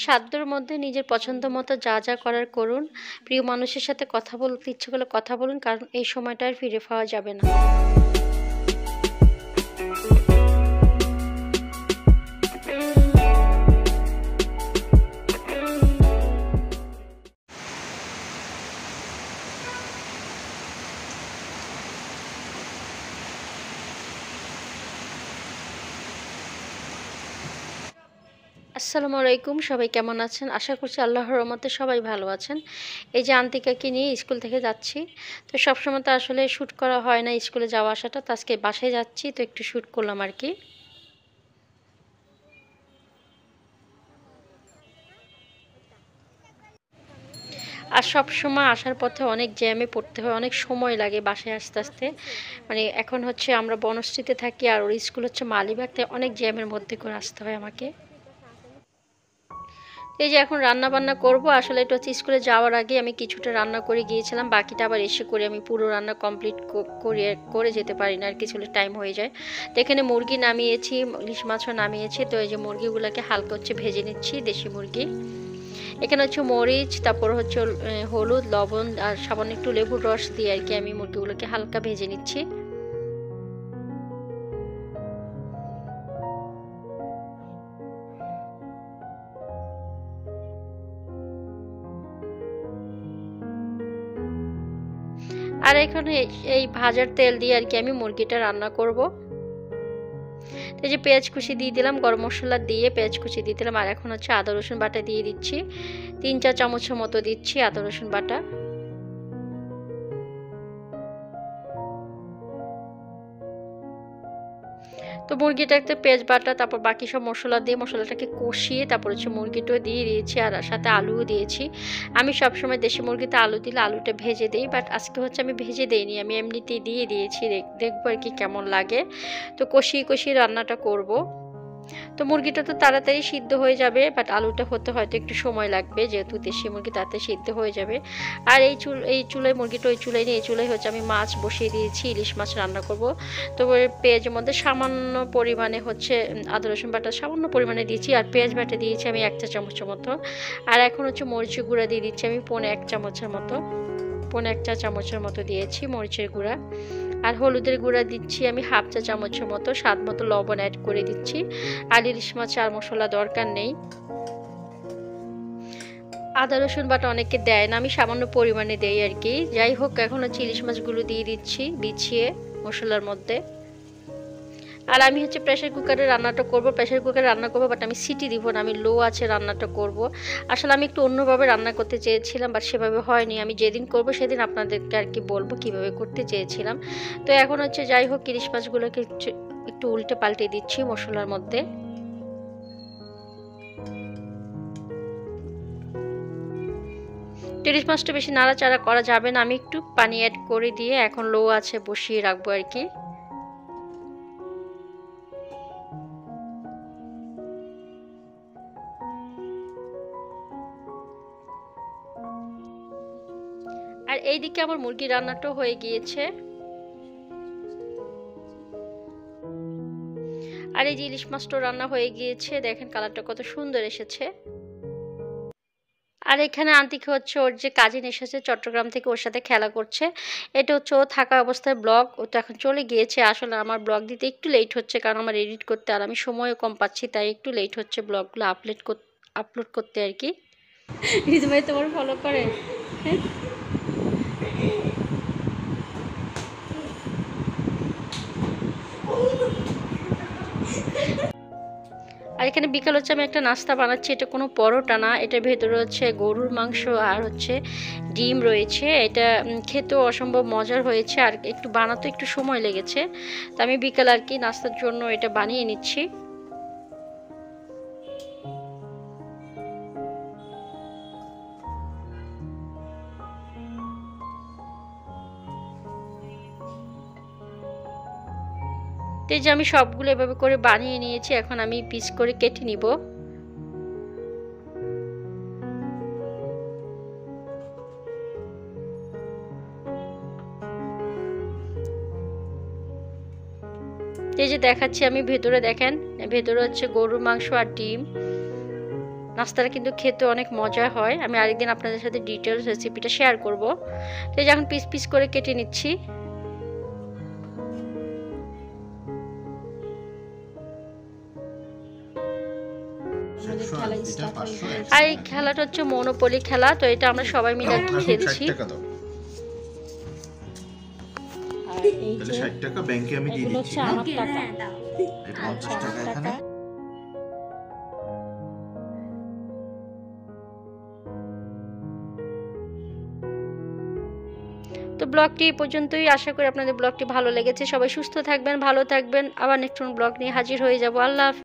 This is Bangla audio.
সাধ্যের মধ্যে নিজের পছন্দ মতো যা যা করার করুন। প্রিয় মানুষের সাথে কথা বলতে ইচ্ছে করলে কথা বলুন, কারণ এই সময়টা আর ফিরে পাওয়া যাবে না। আসসালামু আলাইকুম, সবাই কেমন আছেন? আশা করছি আল্লাহর রহমতে সবাই ভালো আছেন। এই যে আন্তিকাকে নিয়ে স্কুল থেকে যাচ্ছি, তো সবসময় তো আসলে শ্যুট করা হয় না স্কুলে যাওয়া আসাটা, তো আজকে বাসায় যাচ্ছি, তো একটু শ্যুট করলাম আর কি। আর সবসময় আসার পথে অনেক জ্যামে পড়তে হয়, অনেক সময় লাগে বাসায় আসতে আসতে। মানে এখন হচ্ছে আমরা বনশ্রীতে থাকি আর ওর স্কুল হচ্ছে মালিবাগ, তাই অনেক জ্যামের মধ্যে করে আসতে হয় আমাকে। এই যে এখন রান্না বান্না করব। আসলে এটা হচ্ছে স্কুলে যাওয়ার আগে আমি কিছুটা রান্না করে গিয়েছিলাম, বাকিটা আবার এসে করে আমি পুরো রান্না কমপ্লিট করে যেতে পারি না আর কিছু টাইম হয়ে যায়। তো এখানে মুরগি নামিয়েছি, ইলিশ মাছও নামিয়েছি। তো এই যে মুরগিগুলোকে হালকা হচ্ছে ভেজে নিচ্ছি, দেশি মুরগি। এখানে হচ্ছে মরিচ, তারপর হচ্ছে হলুদ, লবণ আর সামান্য একটু লেবুর রস দিয়ে আর কি আমি মুরগিগুলোকে হালকা ভেজে নিচ্ছি। আর এখানে এই ভাজার তেল দিয়ে আর কি আমি মুরগিটা রান্না করব। এই যে পেঁয়াজ কুচি দিয়ে দিলাম, গরম মশলা দিয়ে পেঁয়াজ কুচি দিয়ে দিলাম। আর এখন হচ্ছে আদা রসুন বাটা দিয়ে দিচ্ছি, 3-4 চামচের মতো দিচ্ছি আদা রসুন বাটা। তো মুরগিটাতে পেঁয়াজ বাটা, তারপর বাকি সব মশলা দিয়ে মশলাটাকে কষিয়ে তারপর হচ্ছে মুরগিটাও দিয়ে দিয়েছি, আর সাথে আলুও দিয়েছি। আমি সবসময় দেশি মুরগিতে আলু দিলে আলুটা ভেজে দিই, বাট আজকে হচ্ছে আমি ভেজে দিইনি, আমি এমনিতেই দিয়ে দিয়েছি। দেখবো আর কি কেমন লাগে। তো কষিয়ে কষিয়ে রান্নাটা করব। তো মুরগিটা তো তাড়াতাড়ি সিদ্ধ হয়ে যাবে, বাট আলুটা হতে হয়তো একটু সময় লাগবে, যেহেতু দেশি মুরগি তাড়াতাড়ি সিদ্ধ হয়ে যাবে। আর এই চুলায় মুরগিটা ওই চুলায় নিয়ে এই চুলায় হচ্ছে আমি মাছ বসিয়ে দিয়েছি, ইলিশ মাছ রান্না করব। তো পেঁয়াজের মধ্যে সামান্য পরিমাণে হচ্ছে আদা রসুন বাটা সামান্য পরিমাণে দিয়েছি, আর পেঁয়াজ বাটা দিয়েছি আমি 1 চা চামচের মতো। আর এখন হচ্ছে মরিচের গুঁড়া দিয়ে দিচ্ছি আমি 1 চামচের মতো, 1 চা চামচের মতো দিয়েছি মরিচের গুঁড়া। আর হলুদের গুঁড়া দিচ্ছি আমি 1/2 চা চামচের মতো, স্বাদ মতো লবণ অ্যাড করে দিচ্ছি। আর ইলিশ মাছ আর মশলা দরকার নেই। আদা রসুন বাটা অনেকে দেয় না, আমি সামান্য পরিমাণে দেই আর কি। যাই হোক, এখন হচ্ছে ইলিশ মাছগুলো দিয়ে দিচ্ছি বিছিয়ে মশলার মধ্যে। আর আমি হচ্ছে প্রেসার কুকারে রান্নাটা করব, প্রেসার কুকারে রান্না করব, বাট আমি সিটি দিব না, আমি লো আছে রান্নাটা করব। আসলে আমি একটু অন্যভাবে রান্না করতে চেয়েছিলাম, বাট সেভাবে হয়নি। আমি যেদিন করব সেদিন আপনাদেরকে আর কি বলবো কিভাবে করতে চেয়েছিলাম। তো এখন হচ্ছে যাই হোক, ইলিশ মাছগুলোকে একটু উল্টে পাল্টে দিচ্ছি মশলার মধ্যে। ইলিশ মাছটা বেশি নাড়াচাড়া করা যাবে না, আমি একটু পানি অ্যাড করে দিয়ে এখন লো আছে বসিয়ে রাখবো আর কি। আর এইদিকে আমার মুরগি রান্নাটাও হয়ে গিয়েছে। আর এই যে ইলিশ মাছটাও রান্না হয়ে গিয়েছে, দেখেন কালারটা কত সুন্দর এসেছে। আর এখানে আন্তিকে হচ্ছে ওর যে কাজিন এসেছে চট্টগ্রাম থেকে, ওর সাথে খেলা করছে। এটা হচ্ছে ও থাকা অবস্থায় ব্লগ, ও তো এখন চলে গিয়েছে। আসলে আমার ব্লগ দিতে একটু লেট হচ্ছে, কারণ আমার এডিট করতে আর আমি সময়ও কম পাচ্ছি, তাই একটু লেট হচ্ছে ব্লগগুলো আপলোড করতে আর কি। রিজু ভাই তোমার ফলো করে? আর এখানে বিকাল হচ্ছে আমি একটা নাস্তা বানাচ্ছি, এটা কোনো পরোটা না, এটার ভেতরে হচ্ছে গরুর মাংস আর হচ্ছে ডিম রয়েছে। এটা খেতেও অসম্ভব মজার হয়েছে, আর একটু বানাতে একটু সময় লেগেছে। তো আমি বিকাল আর কি নাস্তার জন্য এটা বানিয়ে নিচ্ছি। তো এই যে আমি সবগুলো এভাবে করে বানিয়ে নিয়েছি, এখন আমি পিস করে কেটে নিব। এই যে দেখাচ্ছি আমি, ভেতরে দেখেন, ভেতরে হচ্ছে গরুর মাংস আর ডিম। নাস্তাটা কিন্তু খেতে অনেক মজা হয়। আমি আরেকদিন আপনাদের সাথে ডিটেলস রেসিপিটা শেয়ার করব। তো এই যে এখন পিস পিস করে কেটে নিচ্ছি। আর এই খেলাটা হচ্ছে মনোপলি খেলা। তো এটা আমরা সবাই মিলে খেলছি। আর এই যে 60 টাকা ব্যাংকে আমি দিয়ে দিচ্ছি। হচ্ছে আমার টাকা। এই 50 টাকা এখানে। তো ব্লগটি এই পর্যন্তই। আশা করি আপনাদের ব্লগটি ভালো লেগেছে। সবাই সুস্থ থাকবেন, ভালো থাকবেন। আবার নেক্সট কোন ব্লগ নিয়ে হাজির হয়ে যাব। আল্লাহ হাফেজ।